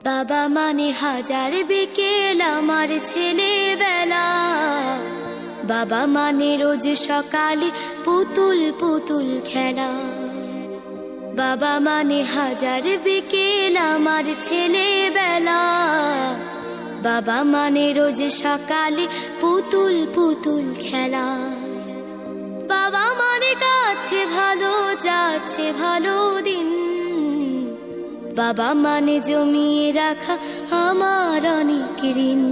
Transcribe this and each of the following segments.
বাবা মানে হাজার বিকেল আমার ছেলেবেলা, বাবা মানে রোজ সকালে পুতুল পুতুল খেলা। বাবা মানে হাজার বিকেল আমার ছেলেবেলা, বাবা মানে রোজ সকালে পুতুল পুতুল খেলা। বাবা মানে কাছে ভালো যাচ্ছে ভালো দিন, বাবা মানে জমিয়ে রাখা আমার অনেক ঋণ।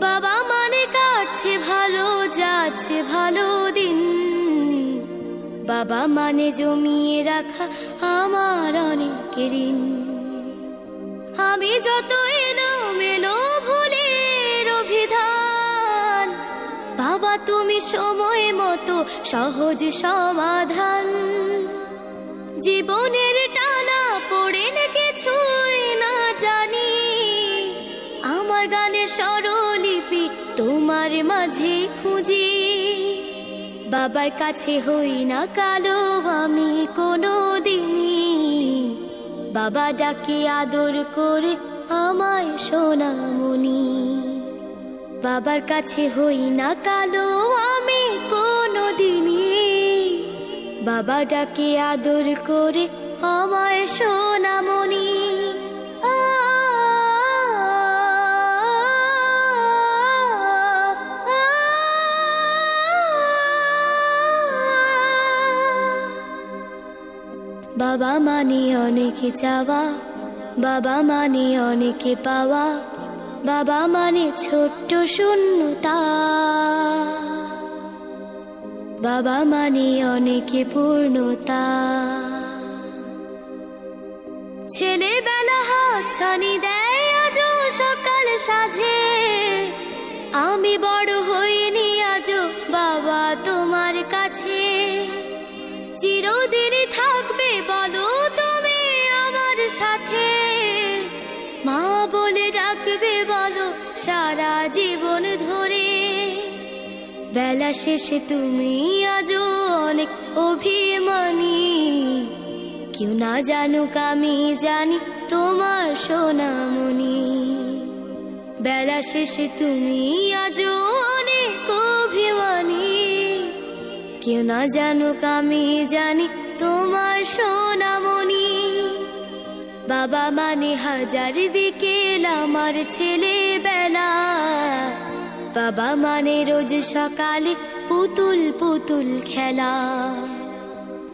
বাবা মানে কাটছে ভালো যাচ্ছে ভালো দিন, বাবা মানে জমিয়ে রাখা আমার অনেক ঋণ। আমি যত এলোমেলো ভুলের অভিধান, বাবা তুমি সময় মতো সহজ সমাধান। জীবনের টানা পড়ে না কিছুই না জানি, আমার গানের স্বরলিপি তোমার মাঝে খুঁজি। বাবার কাছে হই না কালো আমি কোনো দিনই, বাবা ডাকে আদর করে আমায় সোনামণি। বাবার কাছে হই না কালো আমি কোনো দিনই, বাবা ডাকে আদর করে আমায় সোনামণি। বাবা মানে অনেক চাওয়া, বাবা মানে অনেক পাওয়া, বাবা মানে ছোট্ট শূন্যতা। বাবা মানে অনেক পূর্ণতা। ছেলেবেলা হাতছানি দেয় আজও সকাল সাজে, আমি বড় হইনি আজও বাবা তোমার কাছে। চিরদিন থাকবে বলো তুমি আমার সাথে, মা বলে ডাকবে বলো সারা জীবন ধরে। বেলা শেষে তুমি আজও অনেক অভিমানী, কেউ না জানুক আমি জানি তোমার সোনামণি। বেলা শেষে তুমি আজও অনেক অভিমানী, কেউ না জানুক আমি জানি তোমার সোনামণি। বাবা মানে হাজার বিকেল আমার ছেলেবেলা, বাবা মানে রোজ সকালে পুতুল পুতুল খেলা।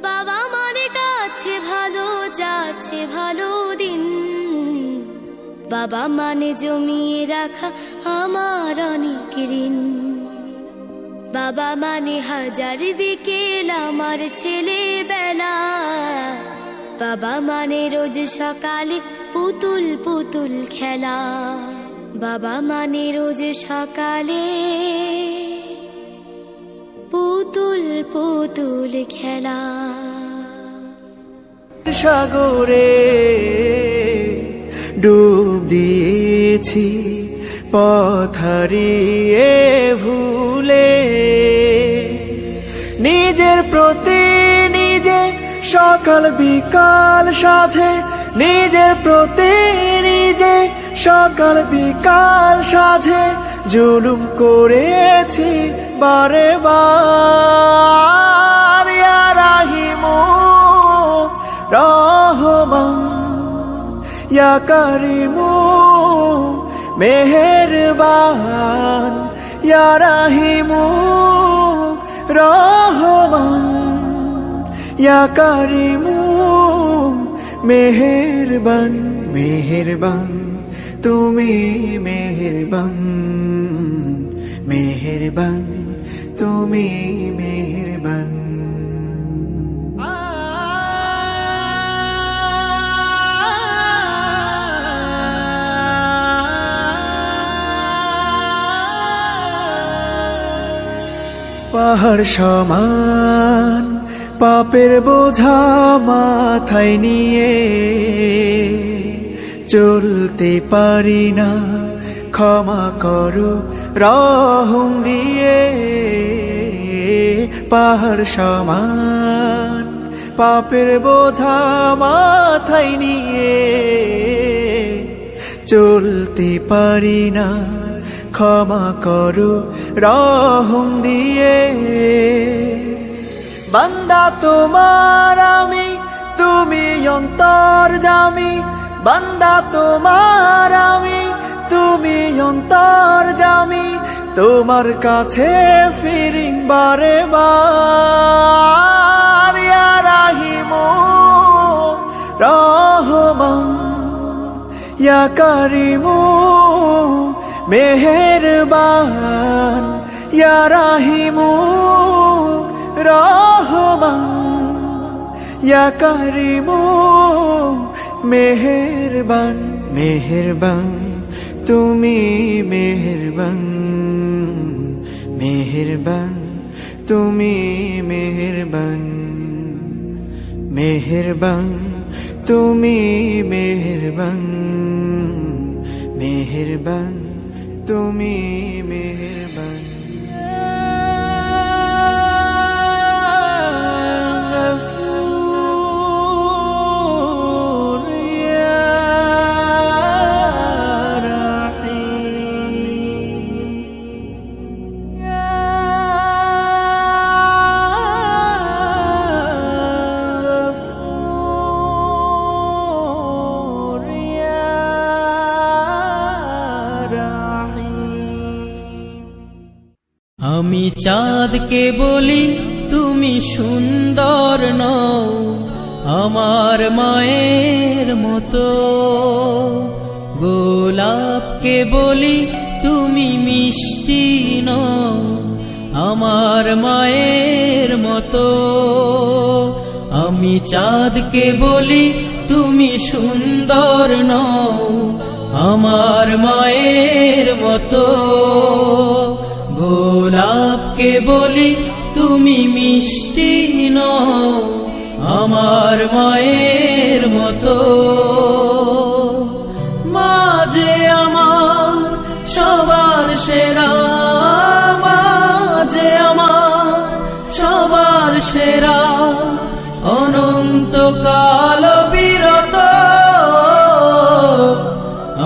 বাবা মানে কাছে ভালো যাচ্ছে ভালো দিন, বাবা মানে জমিয়ে রাখা আমার অনেক ঋণ। বাবা মানে হাজার বিকেল আমার ছেলেবেলা, বাবা মানে রোজ সকালে পুতুল পুতুল খেলা। বাবা মানে রোজ সকালে পুতুল পুতুল খেলা। সাগরে ডুব দিয়েছি পথ হারিয়ে ভুলে, নিজের প্রতি নিজে সকাল বিকাল সাধে, নিজের প্রতি নিজে সকাল বিকাল সাধে জুলুম করেছি বারে বার। ইয়া রাহিমু রহমান, ইয়া কারিমু মেহেরবান, ইয়া রাহিমু রহমান, ইয়া কারিমু মেহেরবান। মেহেরবান তুমি মেহেরবান, মেহেরবান তুমি মেহেরবান। পাহাড় সমান পাপের বোঝা মাথায় নিয়ে চলতে পারি না, ক্ষমা করো রহম দিয়ে। পাহাড় সমান পাপের বোঝা মাথায় নিয়ে চলতে পারি না, ক্ষমা করো রহম দিয়ে। বান্দা তোমার আমি, তুমি অন্তর্যামী, বান্দা তোমার আমি, তুমি অন্তর্যামী, তোমার কাছে ফিরি বারে বার। ইয়া রাহিমু রহমান, ইয়া কারিমু মেহেরবান, ইয়া রাহিমু রহমান, ইয়া কারিমু মেহেরবান। মেহেরবান তুমি মেহেরবান, মেহেরবান তুমি মেহেরবান, মেহেরবান তুমি মেহেরবান, মেহেরবান তুমি মেহেরবান। আমি চাঁদকে বলি তুমি সুন্দর নও, আমার মায়ের মতো। গোলাপকে বলি তুমি মিষ্টি নও, আমার মায়ের মতো। আমি চাঁদকে বলি তুমি সুন্দর নও, আমার মায়ের মতো। গোলাপকে বলি তুমি মিষ্টি নও, আমার মায়ের মতো। মা যে আমার সবার সেরা, মা যে আমার সবার সেরা, অনন্তকাল বিরত।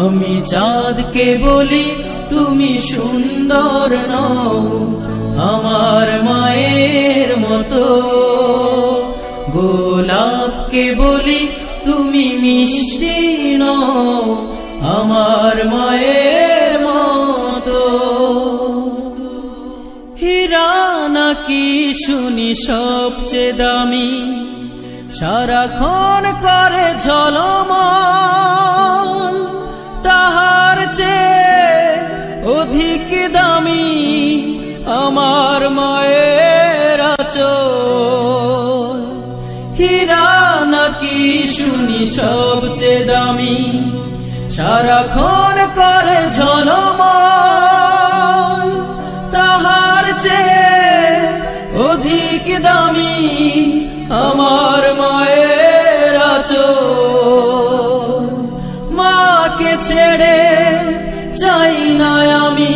আমি চাঁদকে বলি তুমি সুন্দর নও, আমার মায়ের মতো। গোলাপকে বলি তুমি মিষ্টি নও, আমার মায়ের মতো। হীরা নাকি শুনি সবচেয়ে দামি, সারাক্ষণ করে ঝলমল, তাহার চেয়ে অধিক দামি আমার মায়ের আঁচল। হীরা নাকি শুনি সবচেয়ে দামি, সারাক্ষণ করে ঝলমল, তাহার চেয়ে অধিক দামি আমার মায়ের আঁচল। মাকে ছেড়ে চাই না আমি,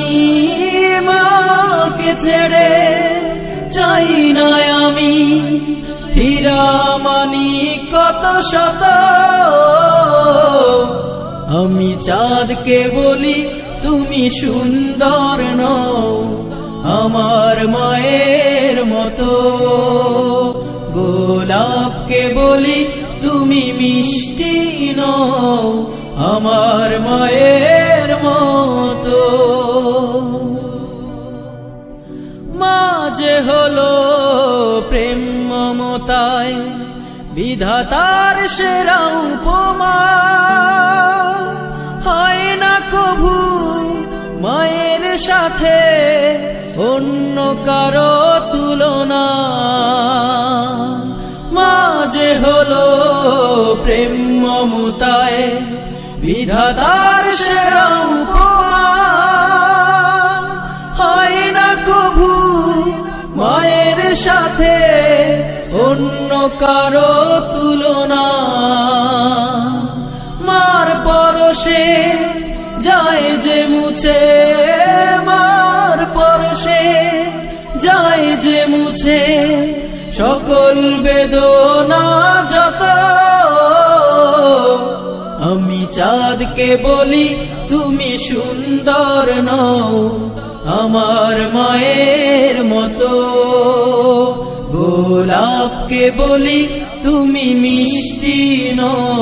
মাকে ছেড়ে চাই না আমি, হীরা মানি কত শত। আমি চাঁদকে বলি তুমি সুন্দর নও, আমার মায়ের মতো। গোলাপকে বলি তুমি মিষ্টি নও, আমার মায়ের মতো। মা যে হলো প্রেম মমতায় বিধাতার সেরা উপমা, হয় না কভু মায়ের সাথে অন্য কারো তুলনা। মা যে হলো প্রেম মমতায় বিধাতার সেরা উপমা, হয় না কভু মায়ের সাথে অন্য কারো তুলনা। মার পরশে যায় যে মুছে, মার পরশে যায় যে মুছে, সকল বেদনা যত। আমি চাঁদকে বলি তুমি সুন্দর নও আমার মায়ের মতো, গোলাপকে বলি তুমি মিষ্টি নও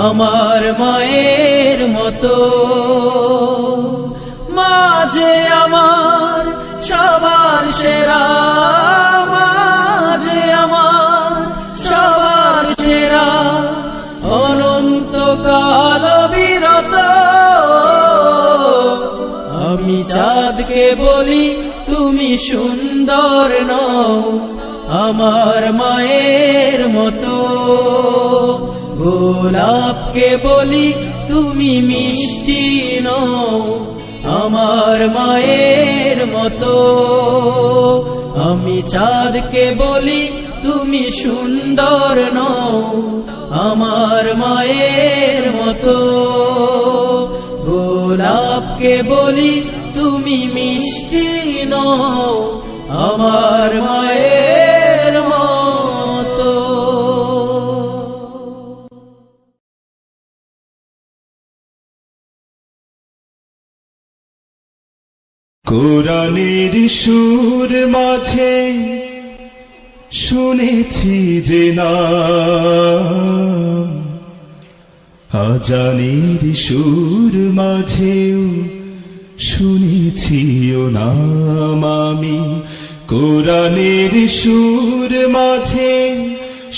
আমার মায়ের মতো। মা যে আমার সবার সেরা, মা যে আমার সবার সেরা, অনন্তকাল বিরত। আমি চাঁদকে বলি তুমি সুন্দর নও আমার মায়ের মতো, গোলাপকে বলি তুমি মিষ্টি নও আমার মায়ের মতো। আমি চাঁদকে বলি তুমি সুন্দর নও আমার মায়ের মতো, গোলাপকে বলি তুমি মিষ্টি নও আমার মায়ের মতো। কোরআনের সুর মাঝে শুনেছি যে নাম, আজানের সুর মাঝেও শুনেছি ও নাম আমি। কোরআনের সুর মাঝে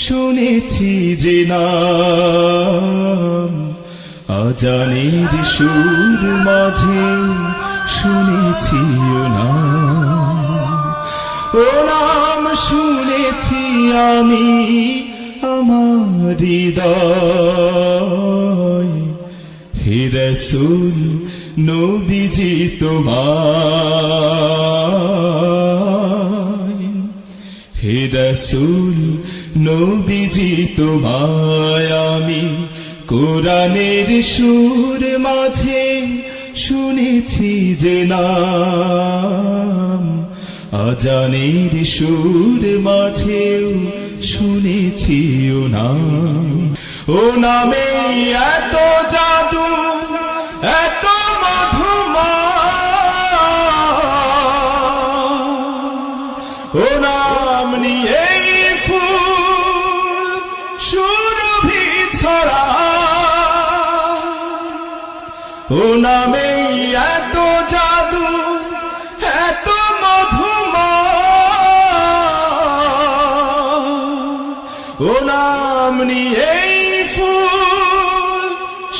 শুনেছি যে নাম, আজানের সুর মাঝে শুনেছি ও নাম। ও নাম শুনেছি আমি আমার হৃদয়, হে রাসূল নবীজি তোমায়, হে রাসূল নবীজি তোমায় আমি। কোরআনের সুর মাঝে শুনেছি যে নাম, আজানের সুর মাঝেও শুনেছি ও নাম। ও নামে এত জাদু এত মধুময়, ও নাম নিয়ে ফুল সুরভি ছড়া, ও নামে এত জাদু এত মধুময়, ও নাম নিয়ে ফুল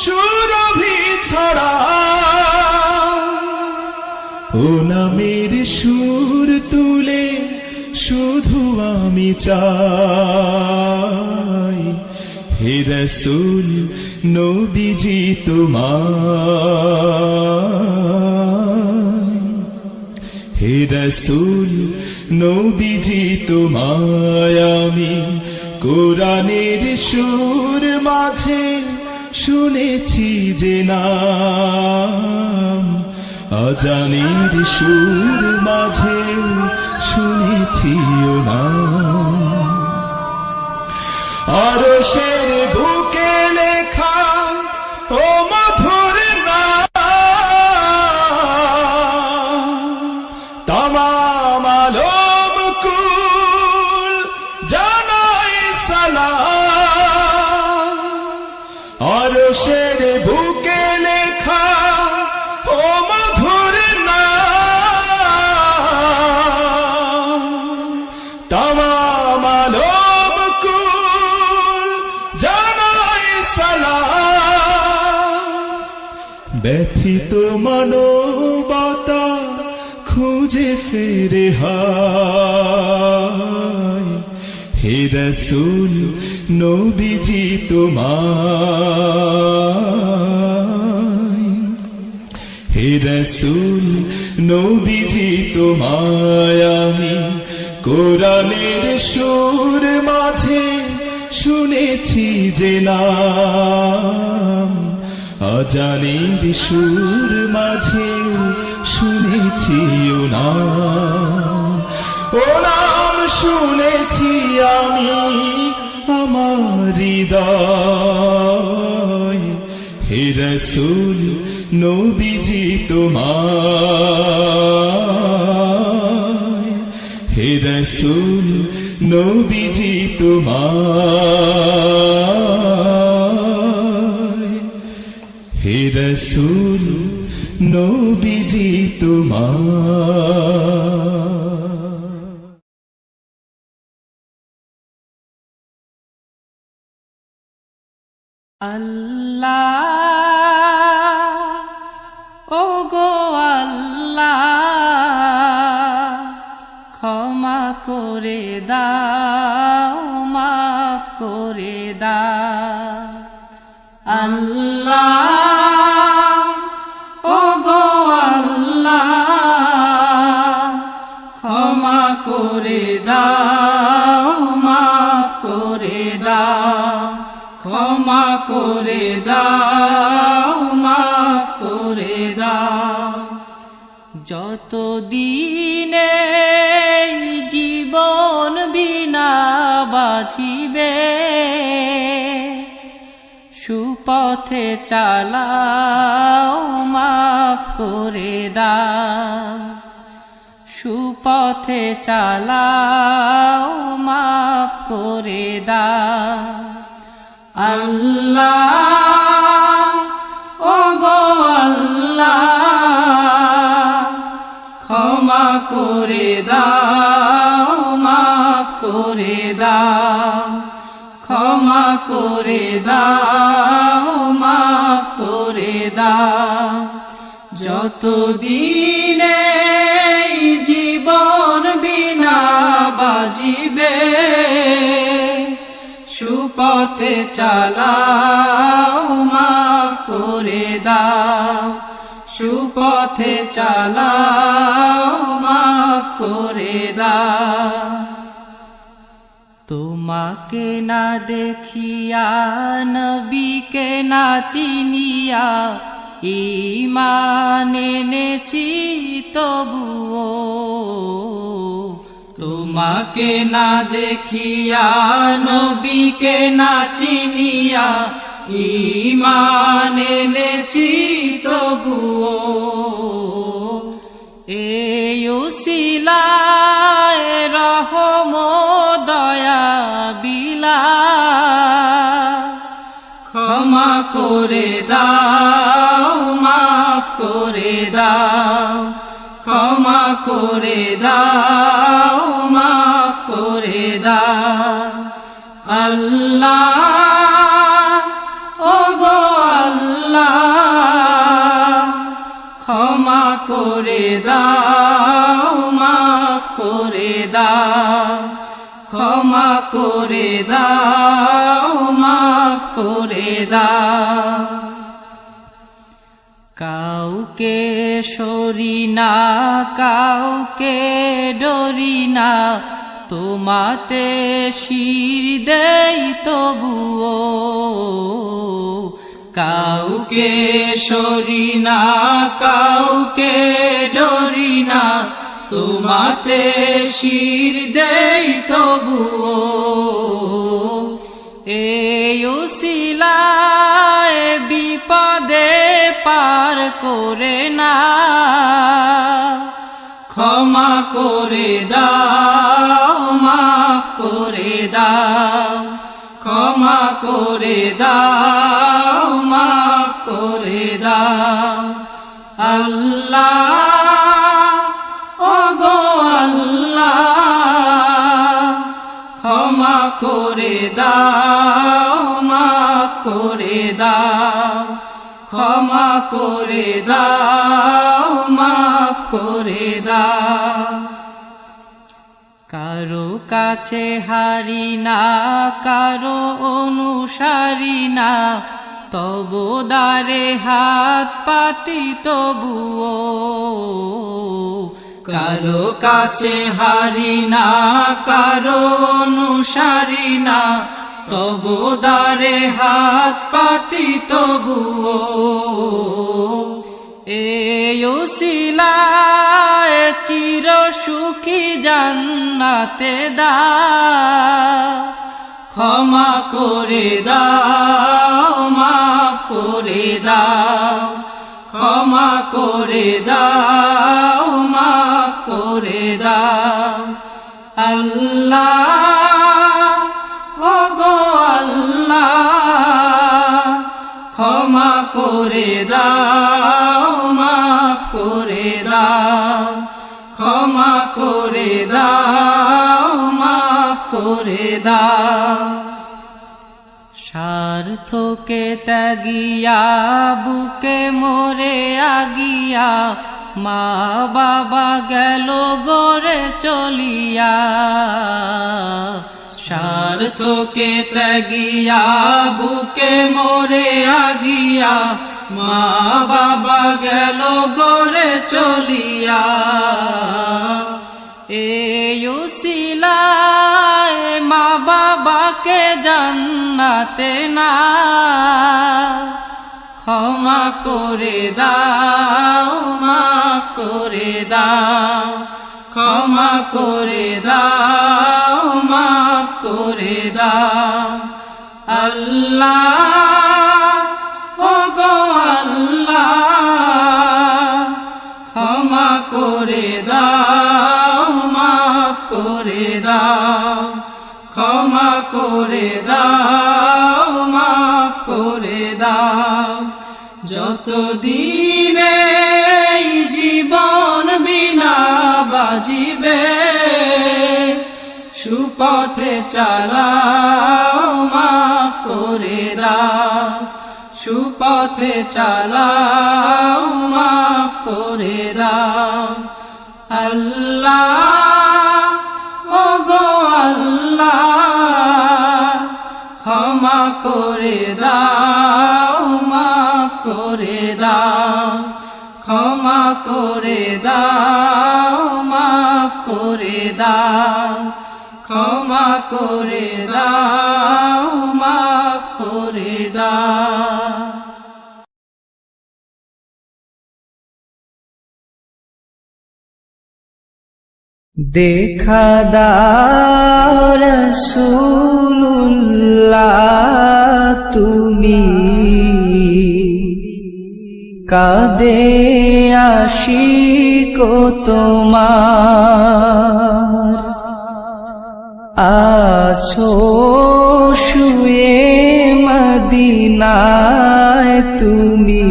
সুরভি ছড়া। ও নামের সুর তুলে শুধু আমি চাই, হে রাসূল নবীজি তোমায়, হে রাসূল নবীজি তোমায় আমি। কোরআনের সুর মাঝে শুনেছি যে নাম, আজানের সুর মাঝে শুনেছি ও নাম। আরশের বুকে লেখা ও মধুর নাম, তামাম আলম কুল জানাই সালাম। আরশের বুকে লেখা ও মধুর নাম, তামাম আলম কুল জানাই সালাম। ব্যথিত মানবতা খুঁজে ফেরে হায়, হে রাসূল নবীজি তোমায়, হে রাসূল নবীজি তোমায় আমি। কোরআনের সুর মাঝে শুনেছি যে নাম, আজানের সুর মাঝে শুনেছি ও নাম। ও নাম শুনেছি আমি আমার হৃদয়, হে রসূল নবীজি তোমায়, হে রসূল নবীজি তোমায়, হে রসূল নবীজি তোমায়। আল্লাহ ও গো আল্লাহ ক্ষমা করে দাও মাফ করে দাও। আল্লাহ ও গো আল্লাহ ক্ষমা করে দাও মাফ করে দাও, ক্ষমা করে দাও মাফ করে দাও। যত দিনে জীবন বিনা বাঁচিবে সুপথে চালাও মাফ করে দাও, সুপথে চালাও মাফ করে দাও। আল্লাহ ও গো আল্লাহ ক্ষমা করে দাও মাফ করে দাও, ক্ষমা করে দাও মাফ করে দাও। যত দিনে জীবন বিনা বাজিবে সুপথে চালাও মাফ করে দাও, সুপথে চালাও মাফ করে দাও। তোমাকে না দেখিয়া নবীকে না চিনিয়া ঈমান এনেছি তবুও, তোমাকে না দেখিয়া নবীকে না চিনিয়া ঈমান এনেছি তবুও। এই উসিলায় রহম দয়া বিলা ক্ষমা করে দাও মাফ করে দাও, ক্ষমা করে দাও মাফ করে দাও। আল্লাহ ও গো আল্লাহ ক্ষমা করে দাও মাফ করে দাও, ক্ষমা করে দাও মাফ করে দাও। কাউকে সরি না কাউকে ডরি না তোমাতে শির দেই তবুও, কাউকে সরি না কাউকে ডরি না তোমাতে শির দেই তবুও। এই উসিলায় বিপদে পার করে না ক্ষমা করে দাও মাফ করে দাও, ক্ষমা করে দাও মাফ করে দাও। আল্লাহ ও গো আল্লাহ ক্ষমা করে দাও মাফ করে দাও, ক্ষমা করে দাও মাফ করে দাও। কারো কাছে হারি না কারো অনুসারী না তবু দারে হাত পাতি তবুও, কারো কাছে হারি না কারো অনুসারী না তবু দারে হাত পাতি তবুও। এই উসিলায় চির সুখী জান্নাতে দাও, ক্ষমা করে দাও মাফ করে দাও, ক্ষমা করে দাও, মাফ করে দাও। আল্লাহ ওগো আল্লাহ, ক্ষমা করে দাও, মাফ করে দাও, ক্ষমা করে দাও, মাফ করে দাও। স্বার্থকে ত্যাগিয়া বুকে মোরে আগিয়া, মা বাবা গেল গড়ে চলিয়া। স্বার্থকে ত্যাগিয়া বুকে মোরে আগিয়া, মা বাবা গেল গড়ে চলিয়া। এই উসিলায় মা বাবাকে জান্নাতে না, ক্ষমা করে দাও, মাফ করে দাও, ক্ষমা করে দাও, মাফ করে দাও। আল্লাহ ওগো আল্লাহ, ক্ষমা করে দাও, মাফ করে দাও, ক্ষমা করে দাও, মাফ করে দাও। যতদিনে এই জীবন বিনা বাজিবে, সুপথে চালাও, মাফ করে দাও, সুপথে চালাও, মাফ করে দাও। আল্লাহ ওগো আল্লাহ, ক্ষমা করে দাও, মাফ করে দাও, ক্ষমা করে দাও, মাফ করে দাও, ক্ষমা করে দাও, মাফ করে দাও। দেখা দাও রাসূলুল্লাহ, তুমি কাঁদে আশিক তোমার, আছো শুয়ে মদিনায় তুমি,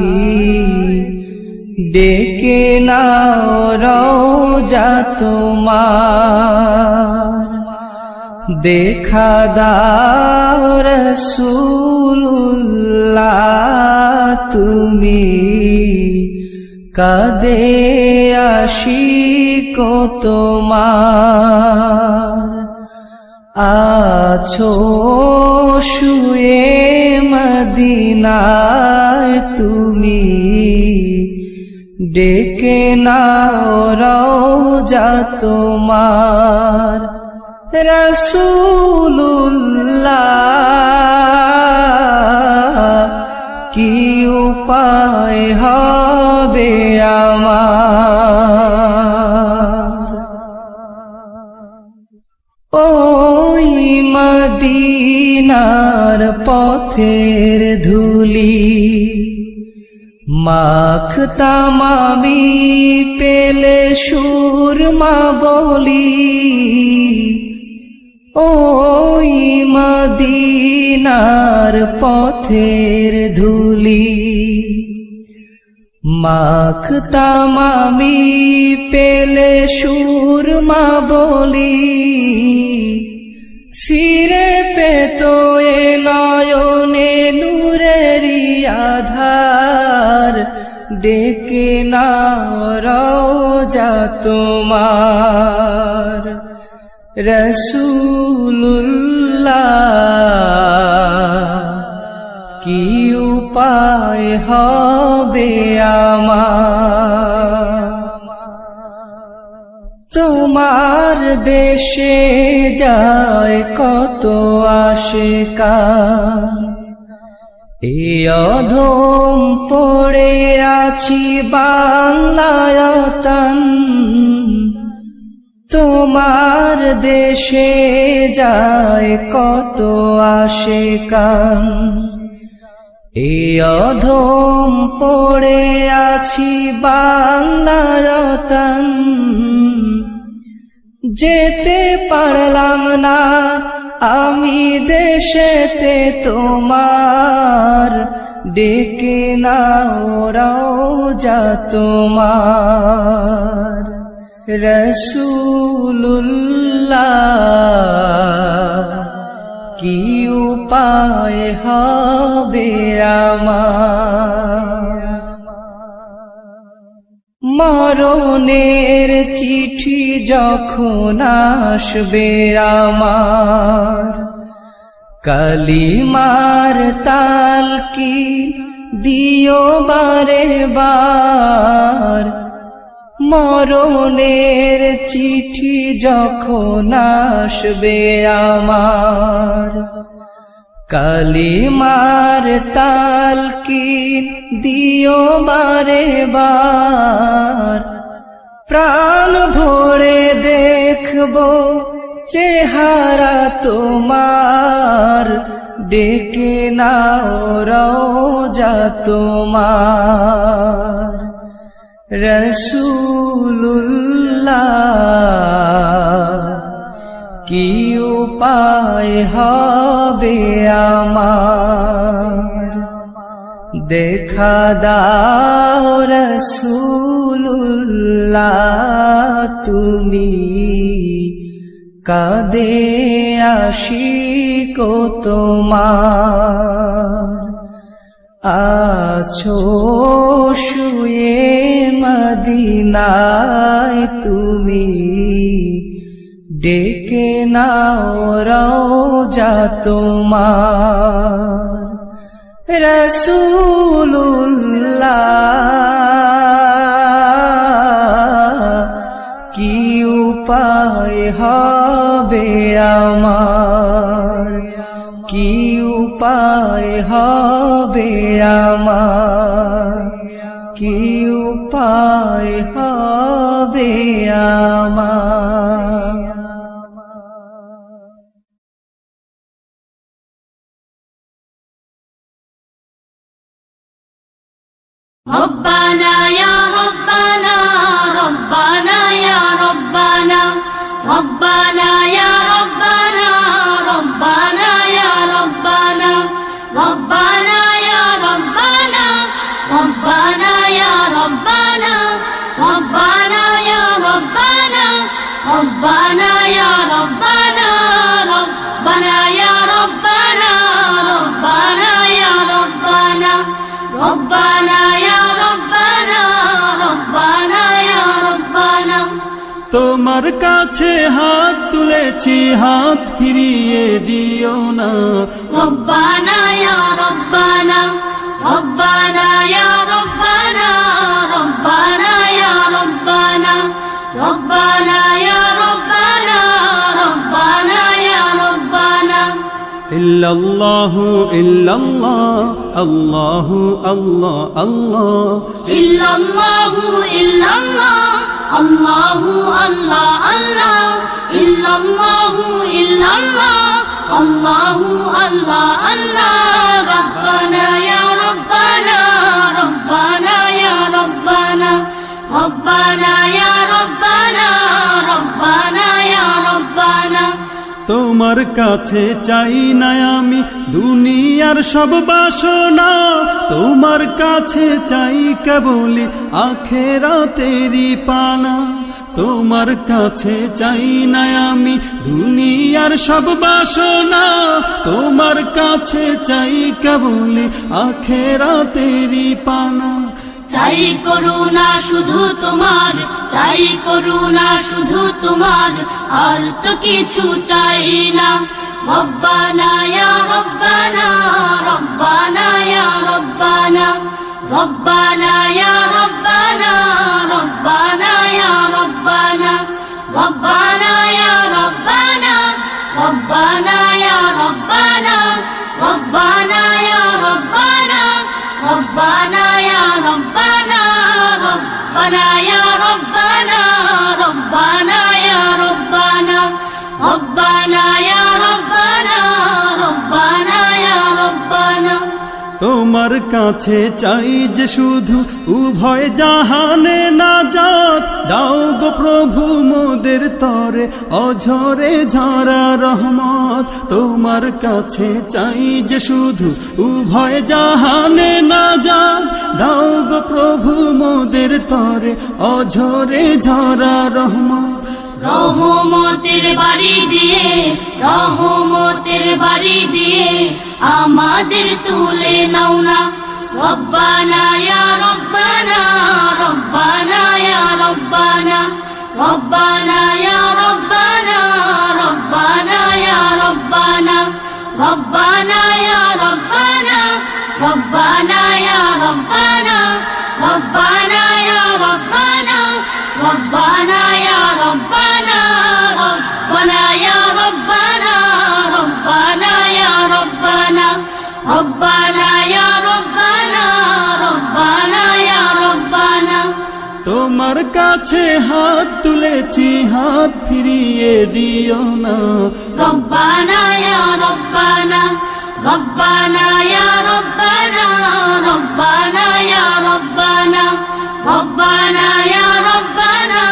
ডেকে নাও রওজা তোমার। দেখা দাও রাসূলুল্লাহ, তুমি কাঁদে আশিক তোমার, আছো শুয়ে মদিনায় তুমি, ডেকে নাও রওজা তোমার। রাসূলুল্লাহ, কি উপায় হবে আমার, ওই মদিনার পথের ধুলি মাখতাম আমি, পেলে সুরমা বলি, ওই মদিনার পথের ধুলি মাখতাম আমি, পেলে সুরমা বলি, ফিরে পেত এ নয়নে নূরেরি আধার, ডেকে নাও রওজা তোমার। রাসূলুল্লাহ, কি উপায় হবে আমার, তোমার দেশে যায় কত আশিকান, এ অধম পড়ে আছি বাংলায়তন, তোমার দেশে যায় কত আশিকান, এই অধম পড়ে আছি বাংলায়তন, যেতে পারলাম না আমি দেশেতে তোমার, ডেকে নাও রওজা তোমার। রাসূলুল্লাহ কি উপায় হবে আমার, মরণের চিঠি যখন আসবে আমার, কালিমার তালকিন দিও বারে বার, মরণের চিঠি যখন আসবে আমার, কালিমার তালকিন দিও বারে বার, প্রাণ ভরে দেখবো চেহারা তোমার, ডেকে নাও রওজা তোমার। রাসূলুল্লাহ কি উপায় হবে আমার, দেখা দাও রাসূলুল্লাহ তুমি, কাঁদে আশিক তোমার। আছো শুয়ে মদিনায় তুমি, ডেকে নাও রওজা তোমার। রাসূলুল্লাহ কি উপায় হবে আমার, কি উপায় হবে আমার, কি উপায় হবে আমার। ربنا يا ربنا ربنا يا ربنا ربنا يا ربنا ربنا يا ربنا ربنا يا ربنا ربنا يا ربنا ربنا يا ربنا ربنا يا ربنا ربنا يا ربنا ربنا يا ربنا ربنا يا ربنا ربنا يا ربنا। তোমার কাছে হাত তুলেছি, হাত ফিরিয়ে দিও না। ربنا يا ربنا ربنا يا ربنا ربنا يا ربنا ربنا يا ربنا ربنا يا ربنا। ইল্লাল্লাহু ইল্লাল্লাহ আল্লাহু আল্লাহ আল্লাহ, ইল্লাল্লাহু ইল্লাল্লাহ আল্লাহু আল্লাহ আল্লাহ, ইল্লাল্লাহু ইল্লাল্লাহ আল্লাহু আল্লাহ আল্লাহ। রব্বানা ইয়া রব্বানা রব্বানা ইয়া রব্বানা রব্বানা ইয়া রব্বানা রব্বানা ইয়া রব্বানা। তোমার কাছে চাই না আমি দুনিয়ার সব বাসনা, তোমার কাছে চাই কেবলি আখেরাতেরই পানা। তোমার কাছে চাই না আমি দুনিয়ার সব বাসনা, তোমার কাছে চাই কেবলি আখেরাতেরই পানা। চাই করুণা শুধু তোমার, চাই করুণা শুধু তোমার, আর তো কিছু চাই না। রব্বানা ইয়া রব্বানা রব্বানা ইয়া রব্বানা রব্বানা ইয়া রব্বানা রব্বানা ইয়া রব্বানা রব্বানা ইয়া রব্বানা রব্বানা ইয়া রব্বানা রব্বানা ইয়া রব্বানা ربنا يا ربنا ربنا يا ربنا ربنا يا ربنا ربنا يا ربنا ربنا يا ربنا। তোমার কাছে চাই যে শুধু উভয় জাহানে নাজাত দাও গো প্রভু মোদের তরে অঝরে ঝরা রহমত তোমার কাছে চাই যে শুধু উভয় জাহানে নাজাত দাও গো প্রভু মোদের তরে অঝরে ঝরা রহমত রহমতের বাড়ি দিয়ে রহমতের বাড়ি দিয়ে আমাদের তুলে নাও না রব্বানা ইয়া রব্বানা রব্বানা ইয়া রব্বানা রব্বানা ইয়া রব্বানা রব্বানা ইয়া রব্বানা রব্বানা ইয়া রব্বানা রব্বানা ইয়া রব্বানা রব্বানা ইয়া রব্বানা ربنا يا ربنا ربنا يا ربنا ربنا يا ربنا ربنا يا ربنا ربنا يا ربنا তোমার কাছে হাত তুলেছি হাত ফিরিয়ে দিও না ربنا يا ربنا ربنا يا ربنا ربنا يا ربنا ربنا يا ربنا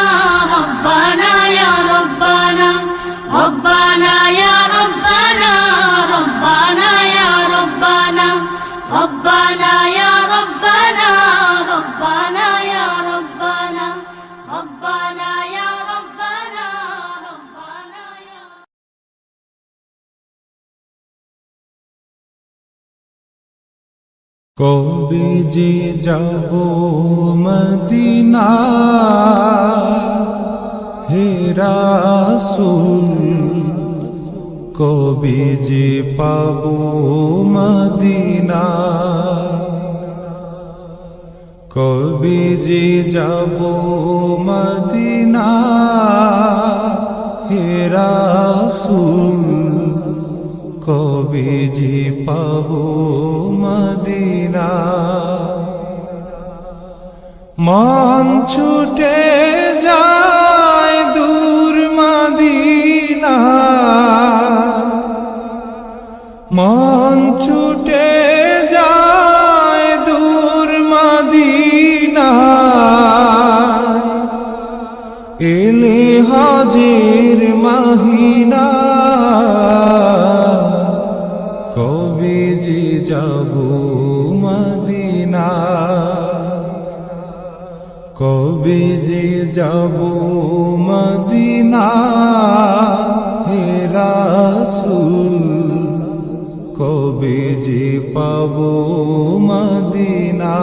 ربنا يا ربنا ربنا يا ربنا ربنا يا ربنا ربنا يا ربنا ربنا يا ربنا ربنا يا ربنا ربنا يا কবে যে যাব মদিনা হে রাসূল কবে যে পাব মদিনা কবে যে যাব মদিনা হে রাসূল কবে যে পাব মদিনা মন ছুটে যায় দূর মদিনা মন ছুটে যায় দূর মদিনা এলে হজের মাহিনা কবে যে যাব মদিনা কবে যে যাব মদিনা হে রাসূল কবে যে পাব মদিনা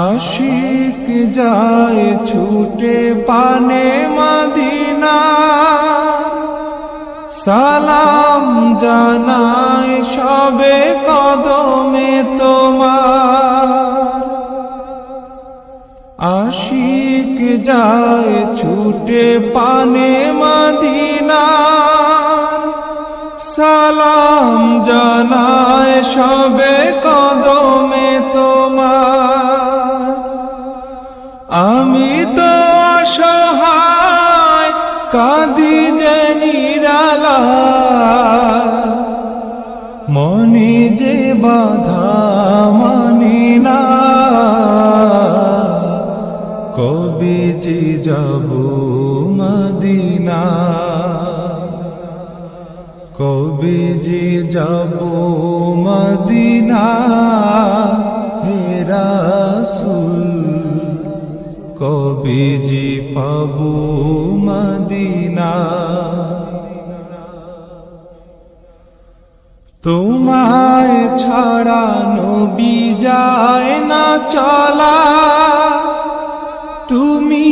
আশিক যায় ছুটে পানে মদিনা সালাম জানাই সবে কদমে তোমার আশিক যায় ছুটে পানে মদিনা সালাম জানাই সবে কদমে তোমার আমি তো অসহায় কাঁদি যে নিরালা মনে যে বাধা মানি না কবে যে যাব মদিনা কবে যে যাব মদিনা হে রাসূল কবে যে পাব মদিনা তোমায় ছাড়া নবী যায় না চলা তুমি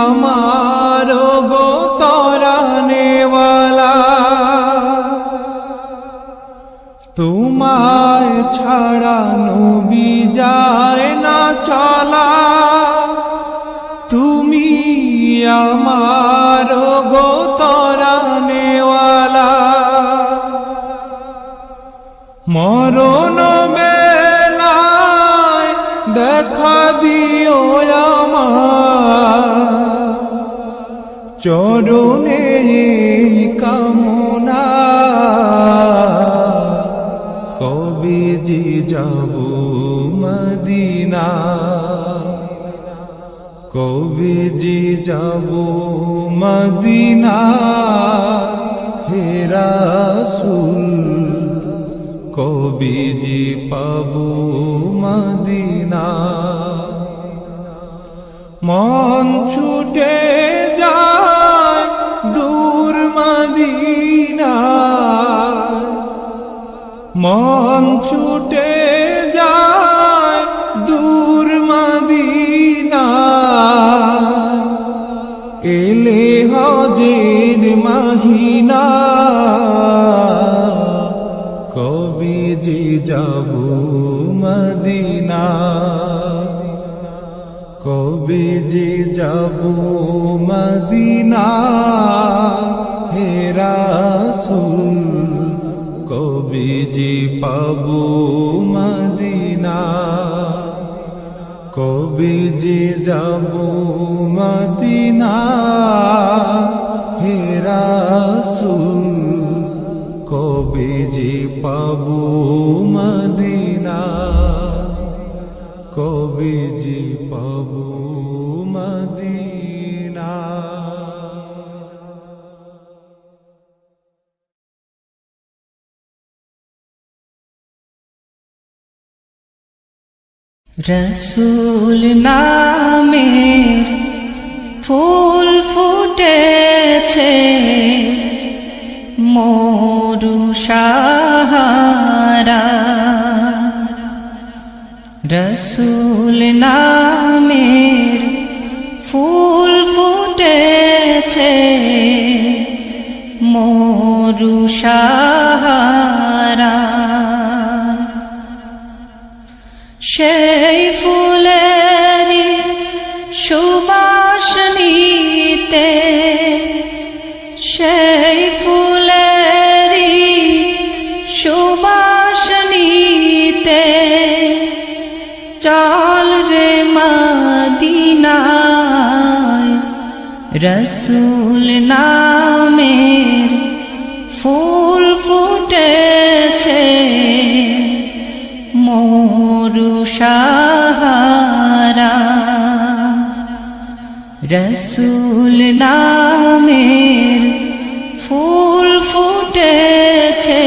আমার গো তরানেওয়ালা তোমায় ছাড়া নবী যায় না চলা তুমি আমার গো তরানেওয়ালা মরণ বেলায় দেখা দিও আমার চরণে কামনা যাব মদিনা কবে যে যাব মদিনা হে রাসূল কবে যে পাবো মদিনা মন ছুটে যায় দূর মদিনা মন ছুটে যায় দূর মদিনা এলে হজের মহিনা কবে যে যাব মদিনা কবে যে যাব মদিনা হে রাসূল কবে যে পাবো মদিনা কবে যে যাব মদিনা হে রাসূল কবে যে পাবো মদিনা কবে যে পাবো মদিনা রসূল নামের ফুল ফুটেছে মরু সাহারা রসূল নামের ফুল ফুটেছে মরু সাহারা সেই ফুলেরই সুবাস নিতে সেই ফুলেরই সুবাস নিতে চল রে মদিনায় রসূল নামের ফুল ফুটেছে মরু সাহারা রসূল নামের ফুল ফুটেছে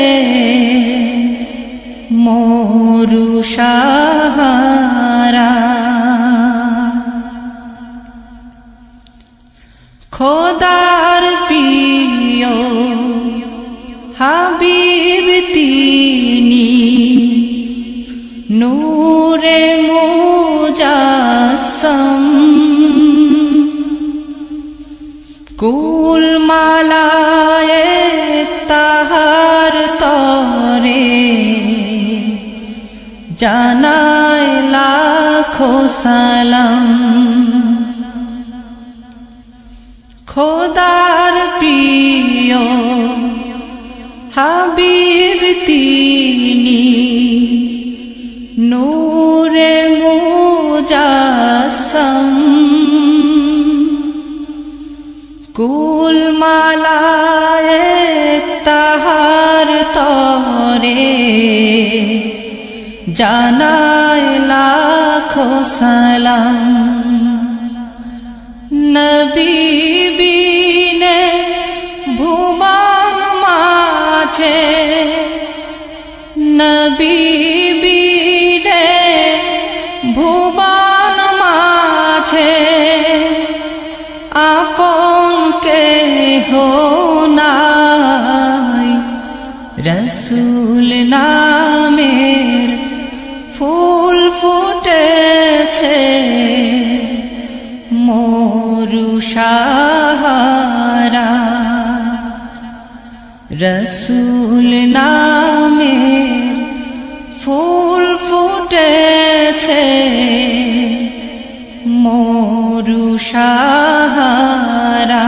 মরু সাহারা খোদার প্রিয় হাবিব তিনি নূরে মুজাসসম কুল মালায়ে তাহার তরে জানায় লাখো সালাম খোদার প্রিয় হাবিব তিনি নূরে মুজাসসম কুল মালায়ে তাহার তরে জানায় লাখো সালাম নবী বিনে ভুবন মাঝে নবী বিনে ভুবন মাঝে আপন কেহ নাই রসূল নামের ফুল ফুটেছে মরু সাহারা রসূল নামের ফুল ফুটেছে মরু সাহারা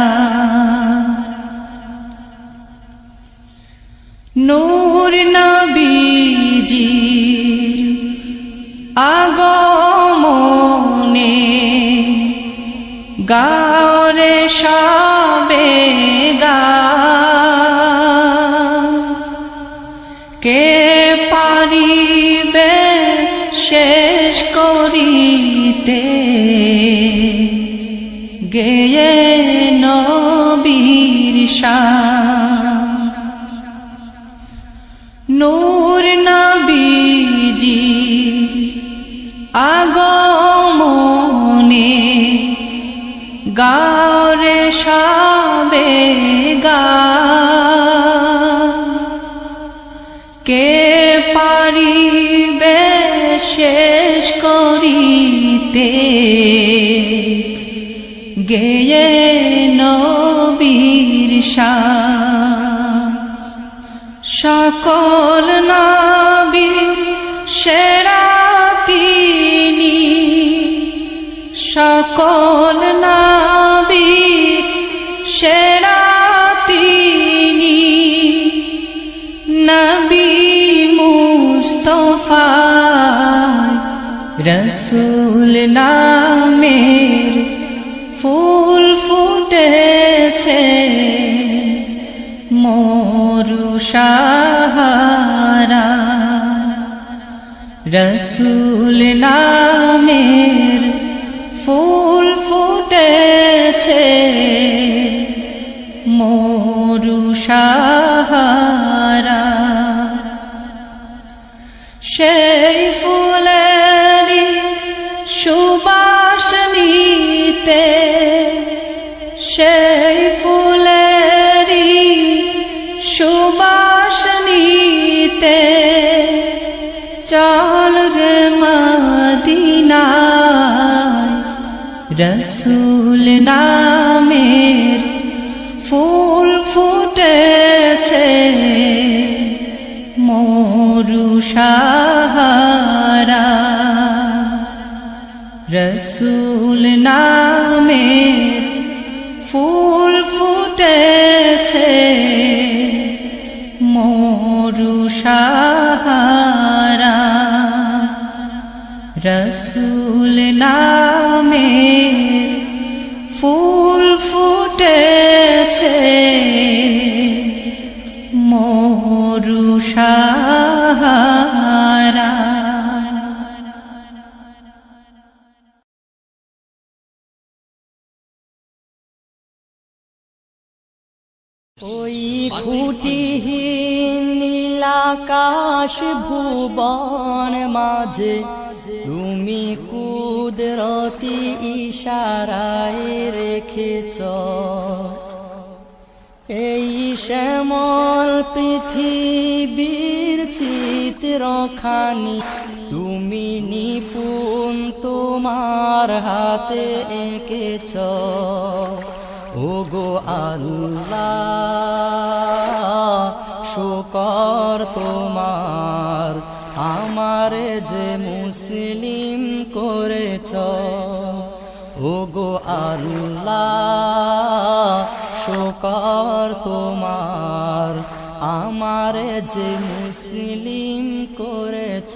নূর নবীজির আগমনে গাওরে সবে গা কে পারিবে শেষ করিতে গেয়ে নবীর শান নূর নবীজি আগমনে গাওরে সবে গা কে পারিবে শেষ করিতে গেয়ে নবীর শান সকল নবীর সেরা তিনি সকল নবীর সেরা তিনি নবী মুস্তফা রসূল নামের ফুল ফুটেছে মরু সাহারা রসূল নামের ফুল ফুটেছে মরু সাহারা সেই ফুলেরই সুবাস নিতে সেই ফুলেরই সুবাস নিতে চল রে মদিনায় রসূল নামের ফুল ফুটেছে মরু সাহারা রসূল নামের ফুল ফুটেছে মরু সাহারা রসূল নামের ফুল ফুটেছে মরু সাহারা ওই খুঁটিহীন নীলাকাশ ভুবন মাঝে তুমি কুদরতি ইশারায় রেখেছ এই শ্যামল পৃথিবীর চিত্রখানি তুমি নিপুণ তোমার হাতে এঁকেছ ওগো আল্লাহ শুকর তোমার আমার যে মুসলিম করেছ ওগো আল্লাহ শুকর তোমার আমার যে মুসলিম করেছ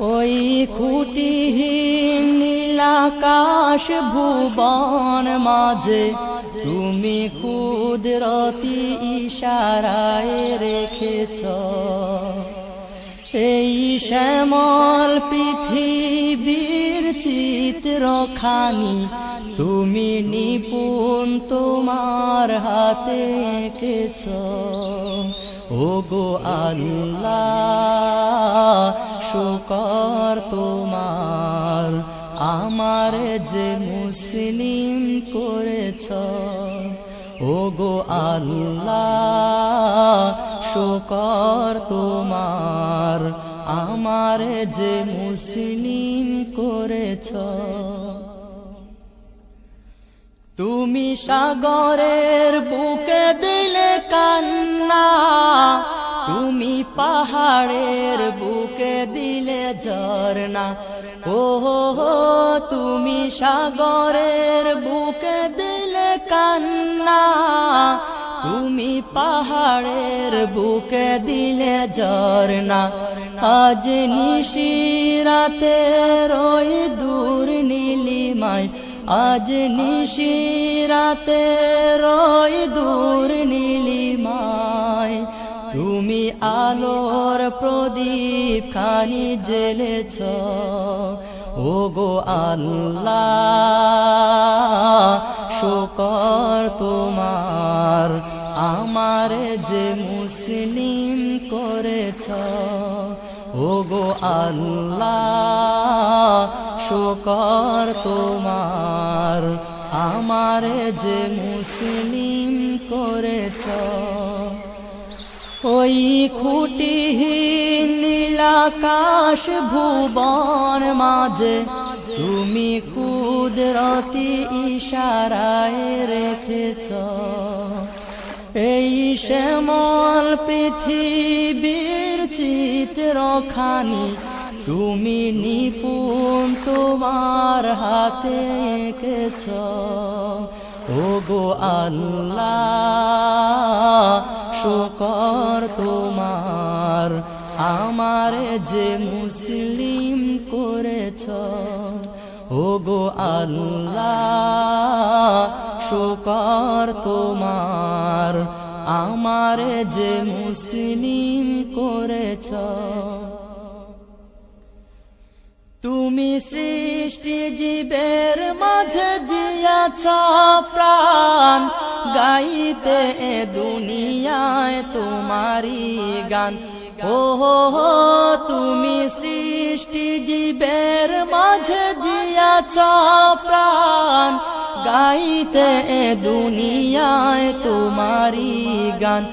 ওই খুঁটিহীন নীলাকাশ ভুবন মাঝে তুমি কুদরতি ইশারায় রেখেছ এই শ্যামল পৃথিবীর চিত্রখানি তুমি নিপুণ তোমার হাতে এঁকেছ ওগো আল্লাহ শুকর তোমার আমার যে মুসলিম করেছ ওগো আল্লাহ শুকর তোমার আমার যে মুসলিম করেছ তুমি সাগরের বুকে দিলে কান্না তুমি পাহাড়ের বুকে দিলে ঝরনা ও তুমি সাগরের বুকে দিলে কান্না তুমি পাহাড়ের বুকে দিলে ঝরনা আজ নিশিরাতে ওই দূর নীলিমায় আজ নিশিরাতে ওই দূর নীলিমায় তুমি আলোর প্রদীপ খানি জ্বেলেছ ওগো আল্লাহ শুকর তোমার আমারে যে মুসলিম করেছ ওগো আল্লাহ শুকর তোমার আমারে যে মুসলিম করেছ ওই খুঁটিহীন নীলাকাশ ভুবন মাঝে তুমি কুদরতি ইশারায় রেখেছ এই শ্যামল পৃথিবীর চিত্রখানি তুমি নিপুণ তোমার হাতে এঁকেছ ওগো আল্লাহ শুকর তোমার আমারে যে মুসলিম করেছ ওগো আল্লাহ শুকর তোমার আমারে যে মুসলিম করেছ তুমি সৃষ্টি জীবের মাঝে দিয়াছ প্রাণ গাইতে এ দুনিয়ায় তোমারি গান ও হো তুমি সৃষ্টি জীবের মাঝে দিয়াছ প্রাণ গাইতে এ দুনিয়ায় তোমারি গান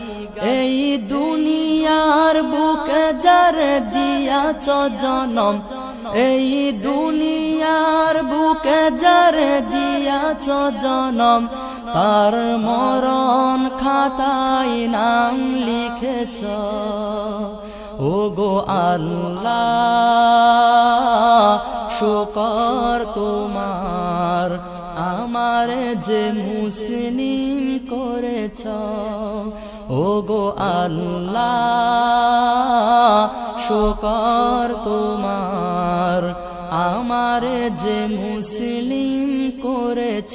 এই দুনিয়ার বুকে যার দিয়াছ জনম এই দুনিয়ার বুকে যার দিয়াছ জনম তার মরণ খাতায় নাম লিখেছ ওগো আল্লাহ শুকর তোমার আমার যে মুসলিম করেছ ওগো আল্লাহ শুকর তোমার আমার যে মুসলিম করেছ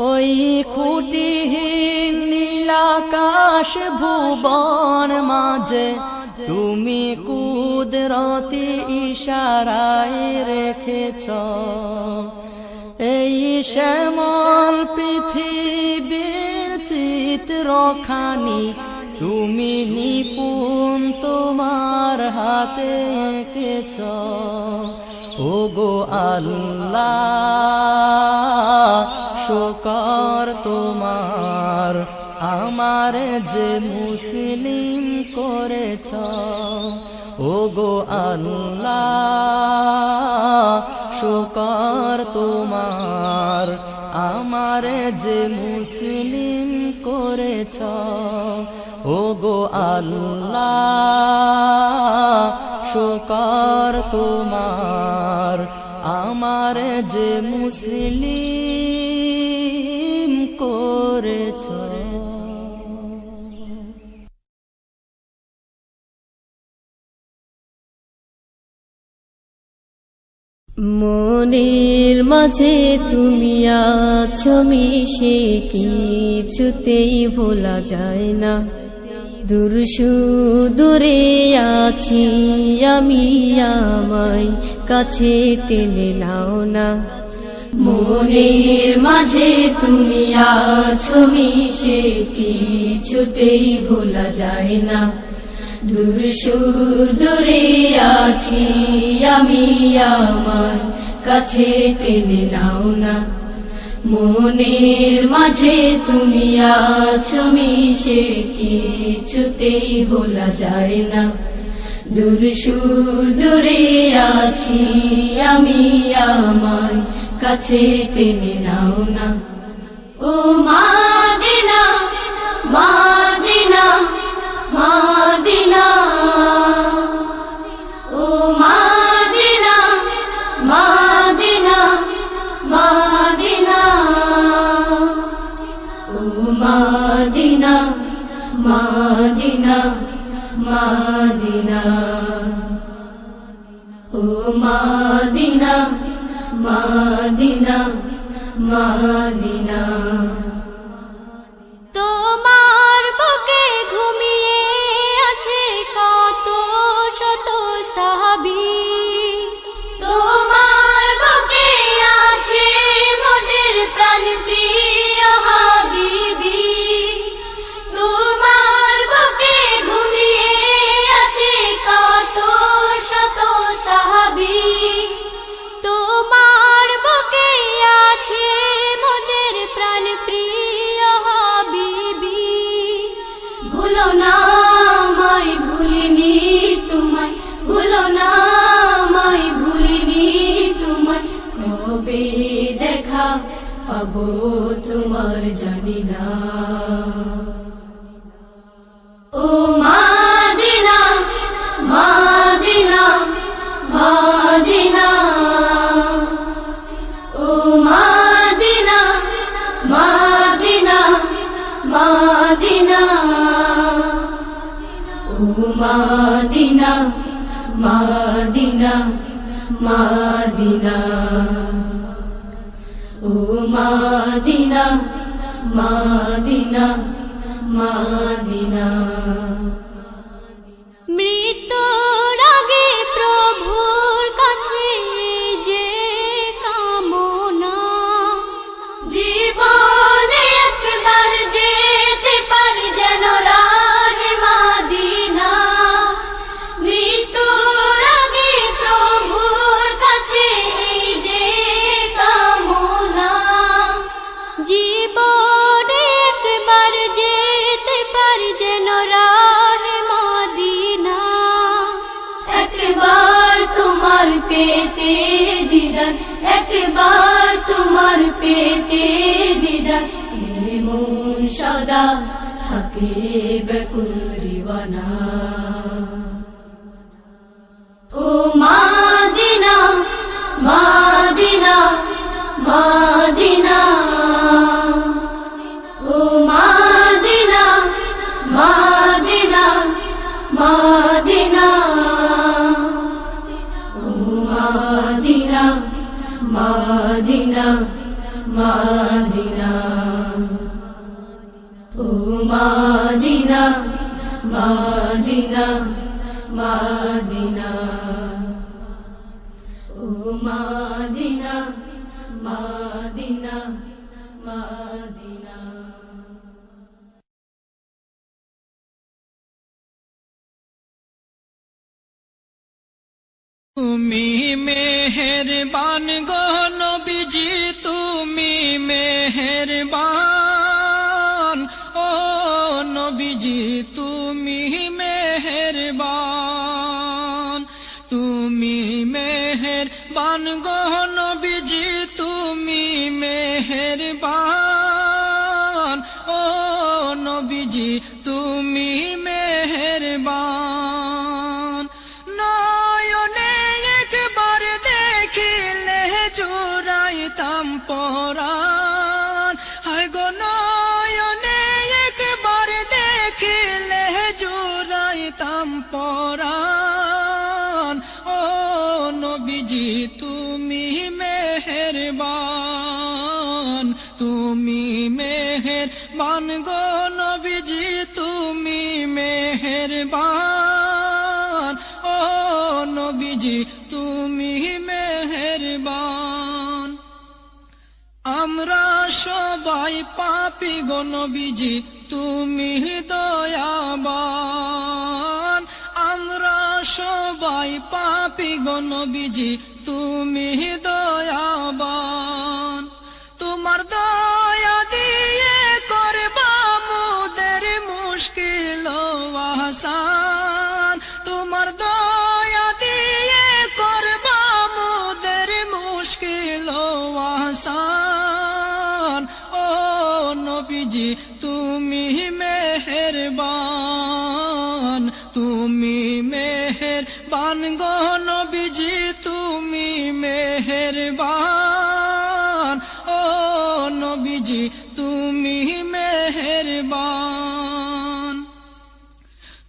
ওই খুঁটিহীন নীলাকাশ ভুবন মাঝে তুমি কুদরতি ইশারায় রেখেছ এই শ্যামল পৃথিবীর চিত্রখানি তুমি নিপুণ তোমার হাতে এঁকেছ ওগো আল্লাহ শুকর তোমার আমার যে মুসলিম করেছ ওগো আল্লাহ শুকর তোমার আমার যে মুসলিম করেছ ওগো আল্লাহ শুকর তোমার আমার যে মুসলিম করেছ মনের মাঝে তুমি আছো মিশে কিছুতেই ভোলা যায় না দূর সুদূরে আছি আমি আমায় কাছে টেনে নাও না মনের মাঝে তুমি আছো মিশে কিছুতেই ভোলা যায় না দূর সুদূরে আছি আমি আমার কাছে টেনে নাও না মনের মাঝে তুমি আছো মিশে কিছুতেই ভোলা যায় না দূর সুদূরে আছি আমি আমার কাছে টেনে নাও না ও মাদিনা মাদিনা মাদিনা ও মাদিনা মাদিনা মাদিনা ও মাদিনা মাদিনা মাদিনা ও মাদিনা মাদিনা মাদিনা তোমার বুকে ঘুমিয়ে ভুলো না আমায়, ভুলিনি তোমায়, কবে দেখা পাবো তোমার জানি না। ও মাদিনা মাদিনা মাদিনা, ও মাদিনা মাদিনা মাদিনা, ও মাদিনা মাদিনা মাদিনা, ও মাদিনা মাদিনা মাদিনা। মৃত্যুর আগে প্রভুর কাছে যে কামনা, জীবনে একবার যেতে পারি যেন রাহে মাদিনা। মৃত্যুর আগে প্রভুর কাছে যে কামনা, জীবনে একবার যেতে পারি যেন রাহে মাদিনা। একবার তোমার পেতে দিদার, একবার তোমার পেতে দিদার, এ মন সদা থাকে ব্যাকুল দিওয়ানা। ও মাদিনা মাদিনা মাদিনা, ও মাদিনা মাদিনা মাদিনা, ও মাদিনা মাদিনা মাদিনা, ও মাদিনা মাদিনা মাদিনা, ও মাদিনা মাদিনা মাদিনা। তুমি মেহেরবান গো নবীজি, তুমি মেহেরবান, ও নবীজি তুমি মেহেরবান। তুমি মেহেরবান গো নবীজি, তুমি মেহেরবান, ও নবীজি তুমি মেহেরবান। নয়নে একবার দেখিলে জুড়াইতাম পরাণ, হায় গো নয়নে একবার দেখিলে জুড়াইতাম পরাণ, ও নবীজি তুমি মেহেরবান। তুমি মেহেরবান গো নবীজি, তুমি মেহেরবান, ও নবীজি তুমি মেহেরবান। আমরা সবাই পাপী গো নবীজি, তুমি দয়াবান। আমরা সবাই পাপী গো নবীজি, তুমি দয়াবান। তোমার দয়া দিয়ে করবা মোদের মুশকিল আসান, তোমার দয়া দিয়ে করবা মোদের মুশকিল আসান, ও নবীজি তুমি মেহেরবান। তুমি মেহেরবান গো নবীজি, তুমি মেহেরবান, ও নবীজি তুমি মেহেরবান।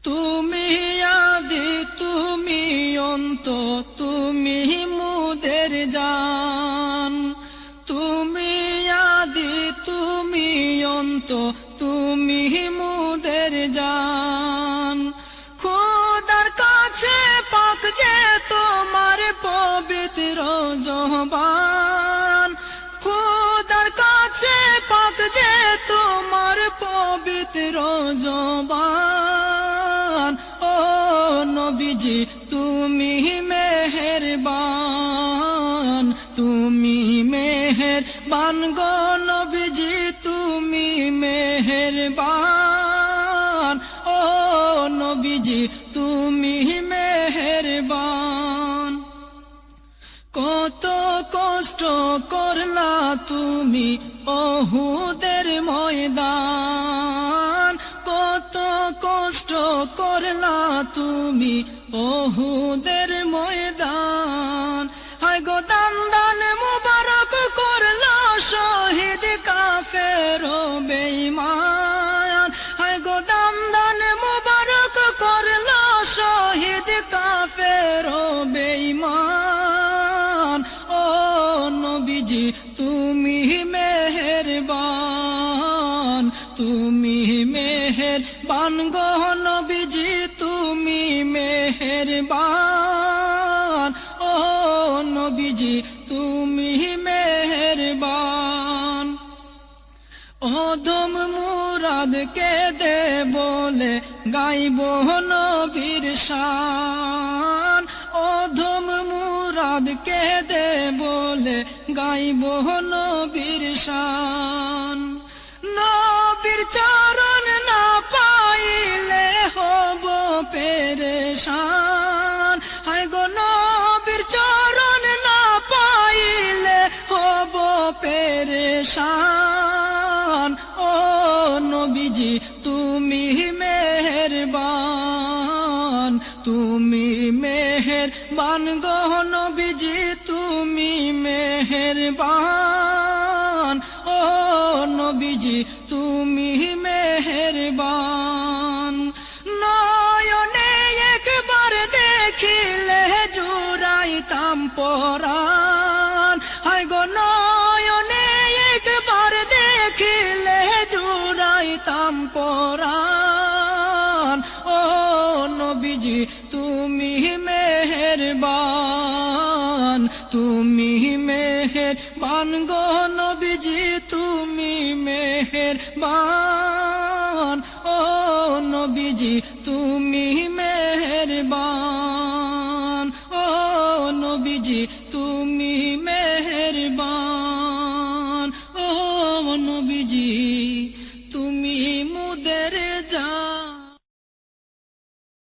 তুমি আদি তুমি অন্ত, তুমি মুদের জান। তুমি আদি তুমি অন্ত, তুমি মুদের জান। খোদার কাছে পাক যে তোমার পবিত্র জবান, খোদার কাছে পাক যে তোমার পবিত্র জবান, ও নবীজি তুমি মেহেরবান। তুমি মেহেরবান গো নবীজি, তুমি মেহেরবান, ও নবীজি তুমি মেহেরবান। করলা তুমি ওহুদের ময়দান, কত কষ্ট করলা তুমি ওহুদের ময়দান। হায় গো দান দান মুবারক করলা শহীদ কাফের ও বেঈমান, হায় গো দান দান মুবারক করলা শহীদ কাফের ও বেঈমান। ও নবীজি তুমি মেহেরবান, তুমি মেহেরবান গো নবীজি তুমি মেহেরবান। ও নবীজি তুমি মেহেরবান। অধম মুরাদ কে দে বলে গাইব নবীর শান, অধম মুরাদ কে দে বলে গাইব নবীর শান। নবীর চরণ না পাইলে হব পেরেশান, হায় গো নবীর চরণ না পাইলে হব পেরেশান। ও নবীজি তুমি মেহেরবান, তুমি মেহেরবান গো নবীজি তুমি মেহেরবান। ও নবীজি তুমি মেহেরবান। নয়নে একবার দেখিলে জুড়াইতাম পরাণ, হায় গো নয়নে একবার দেখিলে জুড়াইতাম পরাণ। ও নবীজি